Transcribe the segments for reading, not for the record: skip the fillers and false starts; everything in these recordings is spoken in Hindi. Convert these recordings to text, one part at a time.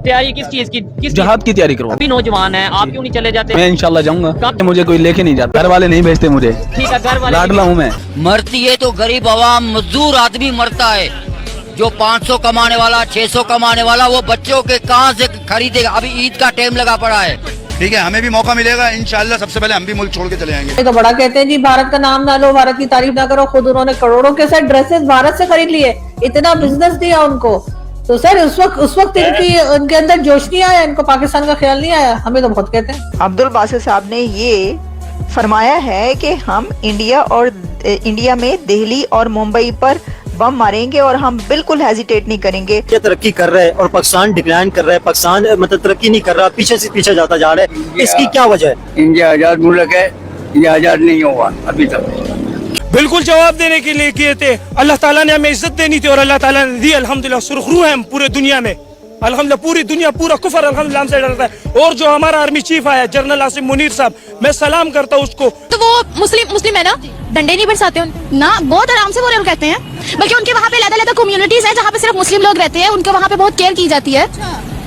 तैयारी किस चीज की? किस जहाद की तैयारी करो। अभी नौजवान है, आप क्यों नहीं चले जाते? मैं इंशाल्लाह जाऊंगा। कब? मुझे कोई लेके नहीं जाता, घर वाले नहीं भेजते मुझे। ठीक है, घर वाले लाडला हूँ मैं। मरती है तो गरीब आवाम, मजदूर आदमी मरता है। जो 500 कमाने वाला, 600 कमाने वाला, वो बच्चों के कहाँ से खरीदेगा? अभी ईद का टाइम लगा पड़ा है। ठीक है, हमें भी मौका मिलेगा इंशाल्लाह। सबसे पहले हम भी मुल्क छोड़ के चले जाएंगे। तो बड़ा कहते हैं जी, भारत का नाम ना लो, भारत की तारीफ ना करो। खुद उन्होंने करोड़ों के साथ ड्रेसेस भारत से खरीद लिए, इतना बिजनेस दिया उनको। तो सर उस वक्त उनके अंदर जोश नहीं आया, इनको पाकिस्तान का ख्याल नहीं आया। हमें तो बहुत कहते हैं। अब्दुल बासित साहब ने ये फरमाया है कि हम इंडिया में दिल्ली और मुंबई पर बम मारेंगे और हम बिल्कुल हेजिटेट नहीं करेंगे। ये तरक्की कर रहा है और पाकिस्तान डिक्लाइन कर रहा है। पाकिस्तान मतलब तरक्की नहीं कर रहा, पीछे से पीछे जाता जा रहा है। इसकी क्या वजह है? इंडिया आजाद मुल्क है, ये आजाद नहीं हुआ अभी तक। बिल्कुल जवाब देने के लिए किए थे। अल्लाह ताला ने हमें इज्जत देनी थी और अल्लाह ताला ने दी। अल्हम्दुलिल्लाह सुरखरू है हम पूरे दुनिया में। अल्हम्दुलिल्लाह पूरी दुनिया, पूरा कुफर अल्हम्दुलिल्लाह हमसे डरता है। और जो हमारा आर्मी चीफ आया जनरल आसिम मुनीर साहब, मैं सलाम करता हूँ उसको। तो वो मुस्लिम है ना, डंडे नहीं बरसाते ना, बहुत आराम से वो कहते हैं। बल्कि उनके वहाँ पे अलग-अलग कम्युनिटीज है जहाँ पे सिर्फ मुस्लिम लोग रहते हैं, उनके वहाँ पे बहुत केयर की जाती है।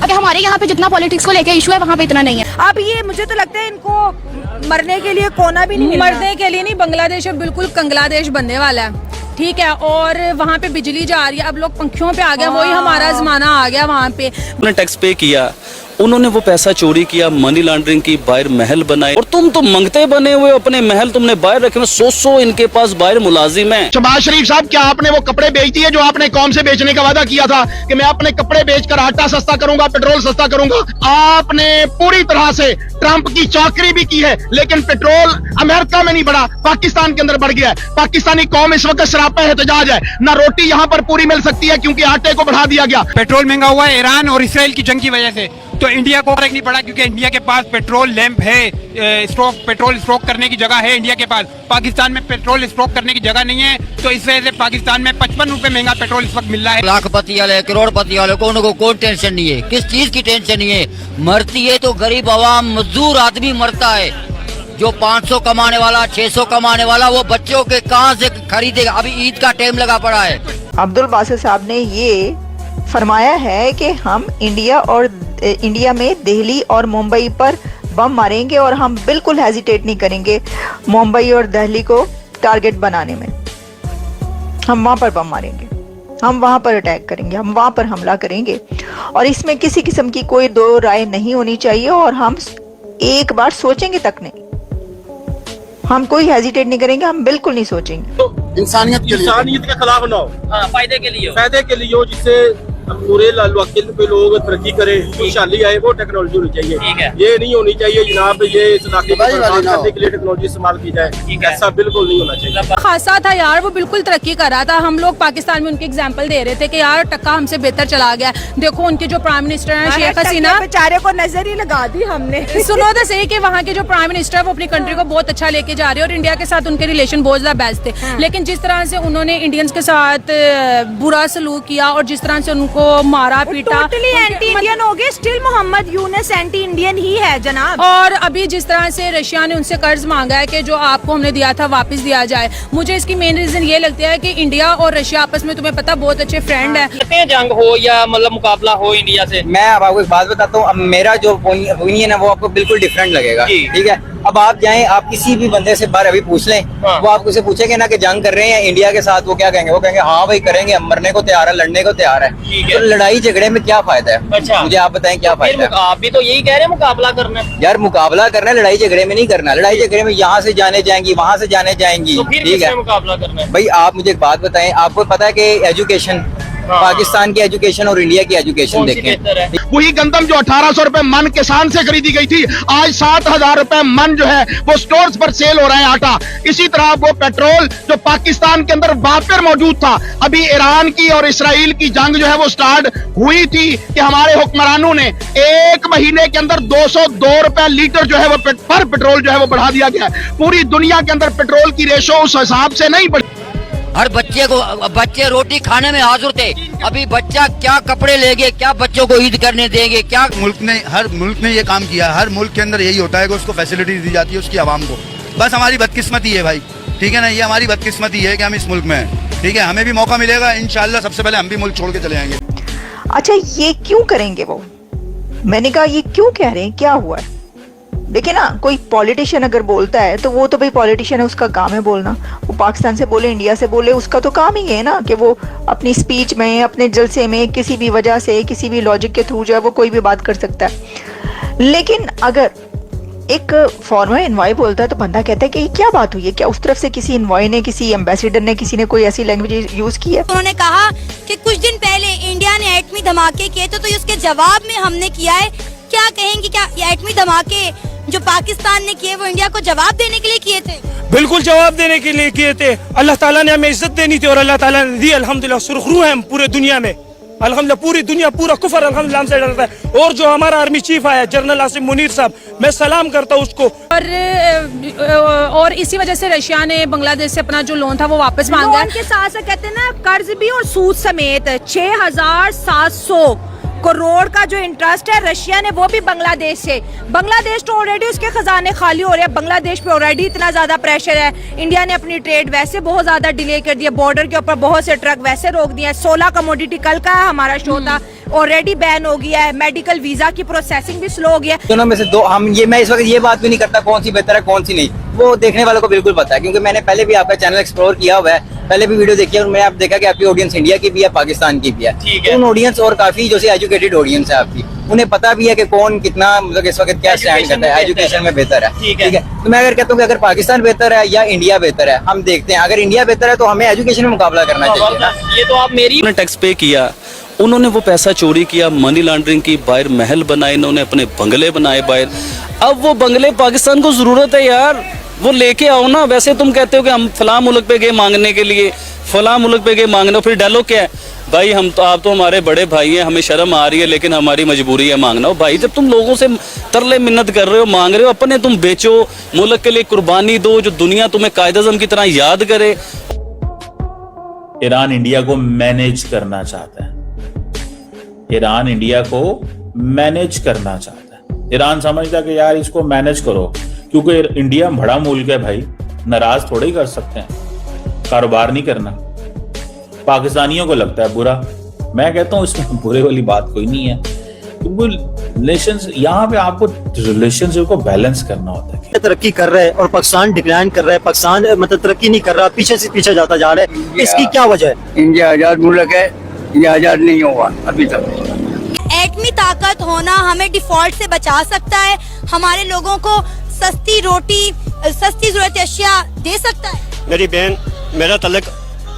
अगर हमारे यहाँ पे जितना पॉलिटिक्स को लेके इशू है, वहाँ पे इतना नहीं है। अब ये मुझे तो लगता है इनको मरने के लिए कोना भी नहीं, मरने के लिए नहीं। बांग्लादेश अब बिल्कुल कंग्लादेश बनने वाला है, ठीक है। और वहाँ पे बिजली जा रही है, अब लोग पंखियों पे आ गए, वही हमारा जमाना आ गया। वहाँ पे उन्होंने टैक्स पे किया, उन्होंने वो पैसा चोरी किया, मनी लॉन्ड्रिंग की, बाहर महल बनाए। और तुम तो मंगते बने हुए, अपने महल तुमने बाहर रखे। 100 इनके पास बाहर मुलाजिम है। शहबाज शरीफ साहब, क्या आपने वो कपड़े बेच दिए जो आपने कौम से बेचने का वादा किया था कि मैं अपने कपड़े बेचकर आटा सस्ता करूंगा, पेट्रोल सस्ता करूंगा? आपने पूरी तरह से ट्रंप की चाकरी भी की है, लेकिन पेट्रोल अमेरिका में नहीं बढ़ा, पाकिस्तान के अंदर बढ़ गया है। पाकिस्तानी कौम इस वक्त सरापा एहतजाज है। ना रोटी यहाँ पर पूरी मिल सकती है क्योंकि आटे को बढ़ा दिया गया। पेट्रोल महंगा हुआ है ईरान और इसराइल की जंग की वजह से। तो इंडिया को फर्क नहीं पड़ा क्योंकि इंडिया के पास पेट्रोल लैंप है, पेट्रोल स्टॉक करने की जगह है इंडिया के पास। पाकिस्तान में पेट्रोल स्टॉक करने की जगह नहीं है, तो इस वजह से पाकिस्तान में 55 रुपए महंगा पेट्रोल इस वक्त मिल रहा है। लाखपति वाले, करोड़पति वाले को उनको कोई टेंशन नहीं है। किस चीज की टेंशन नहीं है? मरती है तो गरीब आवाम, मजदूर आदमी मरता है। जो 500 कमाने वाला, 600 कमाने वाला, वो बच्चों के कहाँ से खरीदेगा? अभी ईद का टाइम लगा पड़ा है। अब्दुल बासित साहब ने ये फरमाया है कि हम इंडिया में दिल्ली और मुंबई पर बम मारेंगे और हम बिल्कुल हेजिटेट नहीं करेंगे मुंबई और दिल्ली को टारगेट बनाने में। हम वहाँ पर बम मारेंगे, हम वहाँ पर अटैक करेंगे, हम वहाँ पर हमला करेंगे और इसमें किसी किस्म की कोई दो राय नहीं होनी चाहिए। और हम एक बार सोचेंगे तक नहीं, हम कोई हेजिटेट नहीं करेंगे, हम बिल्कुल नहीं सोचेंगे। तो इंसानियत के खिलाफ ना हो, फायदे के लिए हो, जिससे पूरे वकील पे लोग तरक्की करे, खुशहाली आए, वो टेक्नोलॉजी होनी चाहिए। ठीक है। ये नहीं होनी चाहिए जनाब ये इलाके को बर्बाद करने के लिए टेक्नोलॉजी इस्तेमाल की जाए। ऐसा बिल्कुल नहीं होना चाहिए। खासा था यार, वो बिल्कुल तरक्की कर रहा था। हम लोग पाकिस्तान में उनके एग्जाम्पल दे रहे थे कि यार टक्का हमसे बेहतर चला गया। देखो उनके जो प्राइम मिनिस्टर है शेख हसीना, बेचारे को नजर ही लगा दी हमने। सुनो तो सही कि वहाँ के जो प्राइम मिनिस्टर है वो अपनी कंट्री को बहुत अच्छा लेके जा रहे हैं और इंडिया के साथ उनके रिलेशन बहुत ज्यादा बेस्ट थे। लेकिन जिस तरह से उन्होंने इंडियंस के साथ बुरा सलूक किया और जिस तरह से उनको मारा टोटली एंटी इंडियन हो गए। Still Mohammad Yunus anti Indian ही है जनाब। और अभी जिस तरह से रशिया ने उनसे कर्ज मांगा है कि जो आपको हमने दिया था वापस दिया जाए, मुझे इसकी मेन रीजन ये लगता है कि इंडिया और रशिया आपस में, तुम्हें पता, बहुत अच्छे फ्रेंड है। जंग हो या मतलब मुकाबला हो इंडिया से, मैं अब आपको एक बात बताता हूँ। अब मेरा जो ओपिनियन है वो आपको बिल्कुल डिफरेंट लगेगा, ठीक है। अब आप जाएं, आप किसी भी बंदे से बार अभी पूछ लें, वो आपको से पूछेंगे ना कि जंग कर रहे हैं इंडिया के साथ, वो क्या कहेंगे? वो कहेंगे हाँ भाई करेंगे, हम मरने को तैयार है, लड़ने को तैयार है। तो लड़ाई झगड़े में क्या फायदा है? अच्छा, मुझे आप बताएं क्या फायदा है? आप भी तो यही कह रहे हैं मुकाबला करना है। यार मुकाबला करना है, लड़ाई झगड़े में नहीं करना। लड़ाई झगड़े में यहाँ से जाने जाएंगी, वहाँ से जाने जाएंगी, ठीक है। मुकाबला करना है। भाई आप मुझे एक बात बताएं, आपको पता है कि एजुकेशन, पाकिस्तान की एजुकेशन और इंडिया की एजुकेशन देखें। वही गंदम जो 1800 रुपए मन किसान से खरीदी गई थी, आज 7000 रुपए मन जो है वो स्टोर्स पर सेल हो रहा है आटा। इसी तरह वो पेट्रोल जो पाकिस्तान के अंदर वापर मौजूद था, अभी ईरान की और इसराइल की जंग जो है वो स्टार्ट हुई थी कि हमारे हुक्मरानों ने एक महीने के अंदर 202 रुपए लीटर जो है वो पर पेट्रोल जो है वो बढ़ा दिया गया है। पूरी दुनिया के अंदर पेट्रोल की रेशो उस हिसाब से नहीं बढ़ी। हर बच्चे रोटी खाने में हाजिर थे। अभी बच्चा क्या कपड़े लेंगे, क्या बच्चों को ईद करने देंगे? क्या हर मुल्क ने ये काम किया। हर मुल्क के अंदर यही होता है कि उसको फैसिलिटी दी जाती है उसकी आवाम को। बस हमारी बदकिस्मती है भाई, ठीक है ना, ये हमारी बदकिस्मती है कि हम इस मुल्क में हैं, ठीक है। हमें भी मौका मिलेगा इंशाल्लाह। सबसे पहले हम भी मुल्क छोड़ के चले जाएंगे। अच्छा, ये क्यों करेंगे वो? मैंने कहा ये क्यों कह रहे हैं, क्या हुआ है? देखिए ना, कोई पॉलिटिशियन अगर बोलता है तो वो तो भाई पॉलिटिशियन है, उसका काम है बोलना। वो पाकिस्तान से बोले, इंडिया से बोले, उसका तो काम ही है ना कि वो अपनी स्पीच में, अपने जलसे में किसी भी वजह से, किसी भी लॉजिक के थ्रू जो है वो कोई भी बात कर सकता है। लेकिन अगर एक फॉरेनर एनवॉय बोलता है तो बंदा कहता है कि ये क्या बात हुई है, क्या उस तरफ से किसी एनवॉय ने, किसी एम्बेसडर ने, किसी ने कोई ऐसी लैंग्वेज यूज की है? उन्होंने कहा कि कुछ दिन पहले इंडिया ने एटमी धमाके किए थे, तो उसके जवाब में हमने किया है। क्या कहेंगे, क्या ये एटमी धमाके जो पाकिस्तान ने किए वो इंडिया को जवाब देने के लिए किए थे? बिल्कुल जवाब देने के लिए किए थे। अल्लाह ताला ने हमें इज्जत देनी थी और अल्लाह ताला ने दी। अल्हम्दुलिल्लाह सुरखरू है हम पूरे दुनिया में। अल्हम्दुलिल्लाह पूरी दुनिया, पूरा कुफर अल्हम्दुलिल्लाह हमसे डरता है। और जो हमारा आर्मी चीफ आया जनरल आसिम मुनीर साहब, मैं सलाम करता हूँ उसको। और इसी वजह से रशिया ने बांग्लादेश से अपना जो लोन था वो वापस मांगा। के साथ साथ कहते हैं ना, कर्ज भी और सूद समेत 6,700 करोड़ का जो इंटरेस्ट है रशिया ने, वो भी बांग्लादेश से। बांग्लादेश तो ऑलरेडी उसके खजाने खाली हो रहे हैं, बांग्लादेश पे ऑलरेडी इतना ज्यादा प्रेशर है। इंडिया ने अपनी ट्रेड वैसे बहुत ज्यादा डिले कर दिया, बॉर्डर के ऊपर बहुत से ट्रक वैसे रोक दिए। 16 कमोडिटी, कल का हमारा शो था, ऑलरेडी बैन हो गया है। मेडिकल वीजा की प्रोसेसिंग भी स्लो हो गया है। दोनों में से दो हम, ये मैं इस वक्त ये बात भी नहीं करता कौन सी बेहतर है कौन सी नहीं, वो देखने वालों को बिल्कुल पता है, क्योंकि मैंने पहले भी आपका चैनल एक्सप्लोर किया हुआ है, पहले भी वीडियो देखी है और मैंने आप देखा कि आपकी ऑडियंस इंडिया की भी है, पाकिस्तान की भी है। तो उन ऑडियंस और काफी जो एजुकेटेड ऑडियंस है आपकी, उन्हें पता भी है कि कौन कितना मतलब इस वक्त क्या स्टैंड करता है, एजुकेशन में बेहतर है। ठीक है, तो मैं अगर कहता हूँ कि अगर पाकिस्तान बेहतर है या इंडिया बेहतर है, हम देखते हैं। अगर इंडिया बेहतर है तो हमें एजुकेशन में मुकाबला करना चाहिए ना। ये तो आप मेरी टैक्स पे किया, उन्होंने वो पैसा चोरी किया, मनी लॉन्ड्रिंग की, बाहर महल बनाए, इन्होंने अपने बंगले बनाए बाहर। अब वो बंगले पाकिस्तान को जरूरत है यार, वो लेके आओ ना। वैसे तुम कहते हो कि हम फलां मुल्क पे गए मांगने के लिए, फलां मुल्क पे गए मांगने, फिर डायलॉग क्या है भाई, हम तो, आप तो हमारे बड़े भाई हैं, हमें शर्म आ रही है लेकिन हमारी मजबूरी है मांगना। हो भाई, जब तुम लोगों से तरले मिन्नत कर रहे हो, मांग रहे हो, अपने तुम बेचो, मुल्क के लिए कुर्बानी दो, जो दुनिया तुम्हें कायद-ए-आज़म की तरह याद करे। ईरान इंडिया को मैनेज करना चाहता है, ईरान इंडिया को मैनेज करना चाहता है। ईरान समझता है कि यार इसको मैनेज करो, क्योंकि इंडिया बड़ा मुल्क है भाई, नाराज थोड़े ही कर सकते हैं, कारोबार नहीं करना। पाकिस्तानियों को लगता है बुरा, मैं कहता हूँ इसमें बुरे वाली बात कोई नहीं है, क्योंकि रिलेशंस, यहाँ पे आपको रिलेशनशिप को बैलेंस करना होता है। तरक्की कर रहा है और पाकिस्तान डिक्लाइन कर रहा है, पाकिस्तान मतलब तरक्की नहीं कर रहा, पीछे से पीछे जाता जा रहा है, इसकी क्या वजह है? इंडिया आजाद मुल्क है, इंडिया आजाद नहीं हुआ अभी तक। एटमी ताकत होना हमें डिफॉल्ट से बचा सकता है, हमारे लोगों को सस्ती रोटी, सस्ती जरूरत अशिया दे सकता है। मेरी बहन, मेरा तल्लक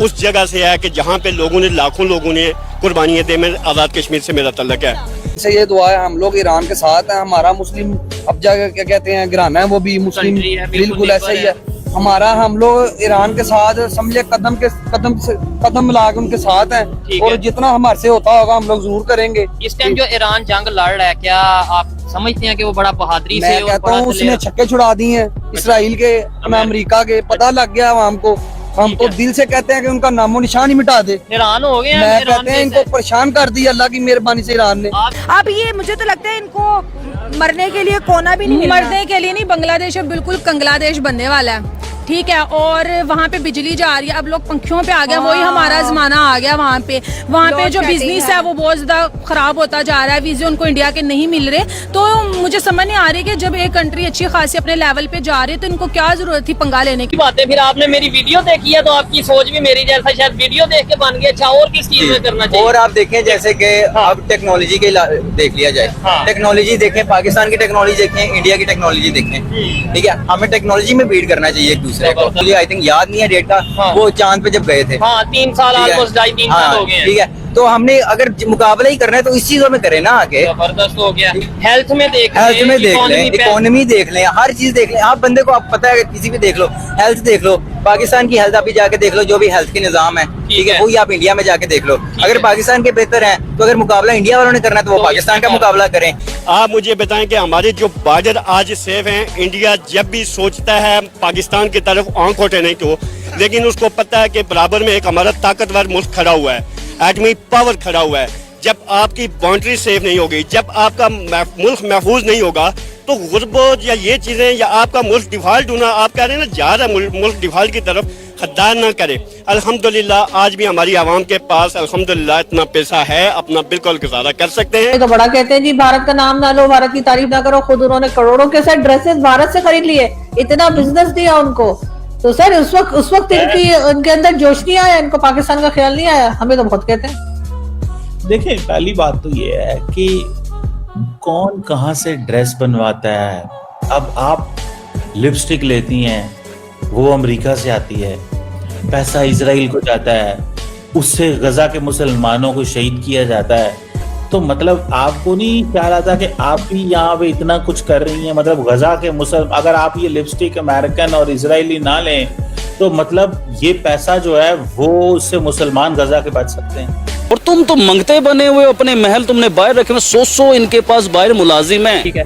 उस जगह से है कि जहाँ पे लोगों ने, लाखों लोगों ने कुर्बानियाँ दी। मैं आज़ाद कश्मीर से मेरा तल्लक है। से ये दुआ है, हम लोग ईरान के साथ हैं। हमारा मुस्लिम अब जाकर क्या कहते हैं, घराना है, वो भी मुस्लिम बिल्कुल ऐसा ही है हमारा। हम लोग ईरान के साथ समझे कदम मिला के उनके साथ हैं, और जितना हमारे से होता होगा हम लोग जरूर करेंगे। इस टाइम जो ईरान जंग लड़ रहा है, क्या आप समझते हैं कि वो बड़ा बहादुरी से? मैं कहता हूँ उसने छक्के छुड़ा दिए हैं इसराइल के, अमेरिका के, पता लग गया आवाम को। हम तो दिल से कहते हैं कि उनका नामो निशान ही मिटा दे। हैरान हो गए मैं कहते हैं इनको परेशान कर दिया अल्लाह की मेहरबानी से ईरान ने। अब ये मुझे तो लगता है इनको मरने के लिए कोना भी नहीं, मरने के लिए नहीं, बांग्लादेश अब बिल्कुल कंग्लादेश बनने वाला है, ठीक है। और वहाँ पे बिजली जा रही है, अब लोग पंखियों पे आ गया, वही हमारा जमाना आ गया। वहाँ पे जो बिजनेस है वो बहुत ज्यादा खराब होता जा रहा है, वीजे उनको इंडिया के नहीं मिल रहे। तो मुझे समझ नहीं आ रही कि जब एक कंट्री अच्छी खासी अपने लेवल पे जा रही है तो इनको क्या जरूरत थी पंगा लेने की। बातें फिर आपने मेरी वीडियो देखी है तो आपकी सोच भी मेरी जैसा शायद वीडियो देख के बन गई। अच्छा, और किस चीज में करना चाहिए? और आप देखें जैसे कि अब टेक्नोलॉजी के देख लिया जाए, टेक्नोलॉजी देखें, पाकिस्तान की टेक्नोलॉजी देखें, इंडिया की टेक्नोलॉजी देखें, ठीक है। हमें टेक्नोलॉजी में बीट करना चाहिए एक दूसरे को। आई थिंक याद नहीं है डेट का, वो चांद पे जब गए थे, 3 साल ऑलमोस्ट 2.5-3 साल हो गए, ठीक है। तो हमने अगर मुकाबला ही करना है तो इस चीजों में करें ना आगे। जबरदस्त हो गया। हेल्थ में देख लें, इकोनॉमी देख लें, हर चीज देख लें। आप बंदे को आप पता है किसी भी देख लो, हेल्थ देख लो, पाकिस्तान की हेल्थ आप भी जाके देख लो, जो भी हेल्थ के निजाम है, ठीक है, वही आप इंडिया में जाके देख लो। अगर पाकिस्तान के बेहतर है तो अगर मुकाबला इंडिया वालों ने करना है तो वो पाकिस्तान का मुकाबला करें। आप मुझे बताएं कि हमारे जो बॉर्डर आज सेफ हैं, इंडिया जब भी सोचता है पाकिस्तान की तरफ आंख उठाने को, लेकिन उसको पता है कि बराबर में एक हमारा ताकतवर मुल्क खड़ा हुआ है, एटमी पावर खड़ा हुआ है। जब आपकी बाउंड्री सेफ नहीं होगी, जब आपका मुल्क महफूज नहीं होगा, तो गुर्बत या ये चीजें या आपका मुल्क डिफॉल्ट होना, आप कह रहे हैं ना जा रहा है मुल्क डिफॉल्ट की तरफ, खद्दार ना करे। अल्हम्दुलिल्लाह आज भी हमारी आवाम के पास अल्हम्दुलिल्लाह इतना पैसा है, अपना बिल्कुल गुजारा कर सकते हैं। तो बड़ा कहते हैं जी, भारत का नाम ना लो, भारत की तारीफ ना करो। खुद उन्होंने करोड़ों के साथ ड्रेसेस भारत से खरीद लिए, इतना बिजनेस दिया उनको। तो सर उस वक्त उनके अंदर जोश नहीं आया, इनको पाकिस्तान का ख्याल नहीं आया। हमें तो बहुत कहते हैं। देखिए, पहली बात तो ये है कि कौन कहाँ से ड्रेस बनवाता है। अब आप लिपस्टिक लेती हैं, वो अमेरिका से आती है, पैसा इजराइल को जाता है, उससे गजा के मुसलमानों को शहीद किया जाता है। तो मतलब आपको नहीं ख्याल आता कि आप भी यहाँ पे इतना कुछ कर रही हैं। मतलब गजा के अगर आप ये लिपस्टिक अमेरिकन और इजरायली ना लें तो मतलब ये पैसा जो है वो उससे मुसलमान गजा के बच सकते हैं। और तुम तो मंगते बने हुए, अपने महल तुमने बाहर रखे हुए, 100 इनके पास बाहर मुलाजिम है। ठीक है,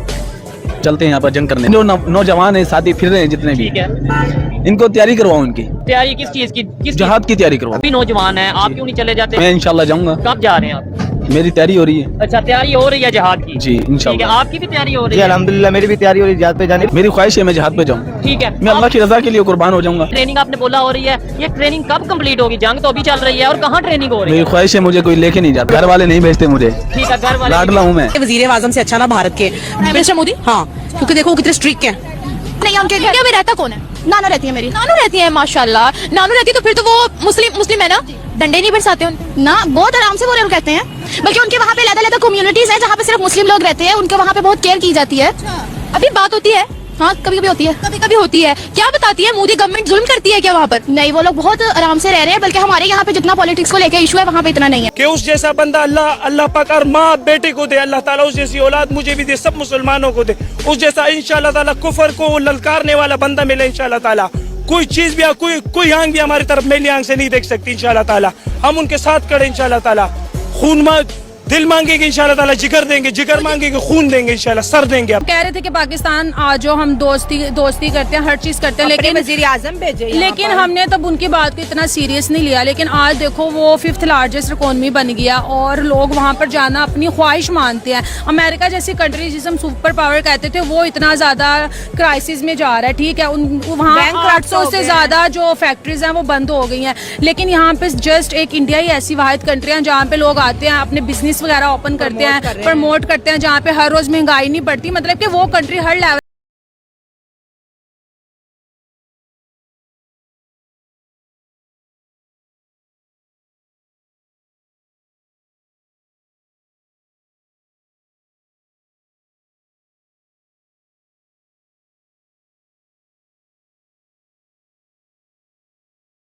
चलते हैं यहाँ पर जंग करने। जो नौजवान है साथी फिर रहे हैं जितने भी, ठीक है, इनको तैयारी करवाओ। इनकी तैयारी किस चीज की? जहाद की तैयारी करवाओ। अभी नौजवान है, आप क्यों नहीं चले जाते? मैं इंशाल्लाह जाऊंगा। कब जा रहे हैं आप? मेरी तैयारी हो रही है। अच्छा, तैयारी हो रही है जहाद की? जी इंशाल्लाह। ठीक है, आपकी भी तैयारी हो रही जी है? अल्हम्दुलिल्लाह मेरी भी तैयारी हो रही है जहाद पे जाने। मेरी ख्वाहिश है मैं जहाद पे जाऊँ। ठीक है, मैं अल्लाह की रजा के लिए कुर्बान हो जाऊंगा। ट्रेनिंग आपने बोला हो रही है, ये ट्रेनिंग कब कंप्लीट होगी? जंग तो अभी चल रही है, और कहाँ ट्रेनिंग हो रही है? मेरी ख्वाहिश है मुझे कोई लेके नहीं जाता, घर वाले नहीं भेजते मुझे। ठीक है, घर वाले लाडला हूँ मैं। वजीर आजम से अच्छा ना भारत के प्राइम मिनिस्टर मोदी। हाँ, क्योंकि देखो वो कितने स्ट्रिक्ट हैं। नहीं, उनके इंडिया में रहता कौन है? नानू रहती है मेरी। नानू रहती है, माशाल्लाह। नानू रहती है तो फिर तो वो मुस्लिम है ना, डंडे नहीं बरसाते ना, बहुत आराम से वो लोग रहते हैं। बल्कि उनके वहाँ पे अलग-अलग कम्युनिटीज है जहाँ पे सिर्फ मुस्लिम लोग रहते हैं, उनके वहाँ पे बहुत केयर की जाती है। अभी बात होती है, हाँ कभी कभी होती है, कभी कभी होती है। क्या बताती है, मोदी गवर्नमेंट जुल्म करती है क्या वहाँ पर? नहीं, वो लोग बहुत आराम से रह रहे हैं। बल्कि हमारे यहाँ पे जितना पॉलिटिक्स को लेकर इशू है वहाँ पे इतना नहीं है। कि उस जैसा बंदा अल्लाह पाक और माँ बेटे को दे, अल्लाह ताला उस जैसी औलाद मुझे भी दे, सब मुसलमानों को दे। उस जैसा इंशाल्लाह ताला कुफर को ललकारने वाला बंदा मिले इंशाल्लाह ताला। कोई चीज भी कोई आंख भी हमारी तरफ मेली आंख से नहीं देख सकती इंशाल्लाह ताला। हम उनके साथ खड़े इंशाल्लाह ताला। खून दिल मांगेंगे इंशाल्लाह ताला, जिगर देंगे, जिगर मांगेंगे खून देंगे इंशाल्लाह, सर देंगे। अब कह रहे थे कि पाकिस्तान आ जाओ, हम दोस्ती करते हैं, हर चीज करते हैं, लेकिन वजीर आजम भेजे, लेकिन हमने तब उनकी बात को इतना सीरियस नहीं लिया। लेकिन आज देखो वो 5th लार्जेस्ट इकोनॉमी बन गया और लोग वहाँ पर जाना अपनी ख्वाहिश मानते हैं। अमेरिका जैसी कंट्री जिसे हम सुपर पावर कहते थे, वो इतना ज्यादा क्राइसिस में जा रहा है। ठीक है, वहाँ 800 से ज्यादा जो फैक्ट्रीज हैं वो बंद हो गई हैं। लेकिन यहाँ पे जस्ट एक इंडिया ही ऐसी वाहिद कंट्री है जहाँ पे लोग आते हैं, अपने बिजनेस वगैरह ओपन करते हैं, प्रमोट करते हैं, जहाँ पे हर रोज महंगाई नहीं बढ़ती। मतलब कि वो कंट्री हर लेवल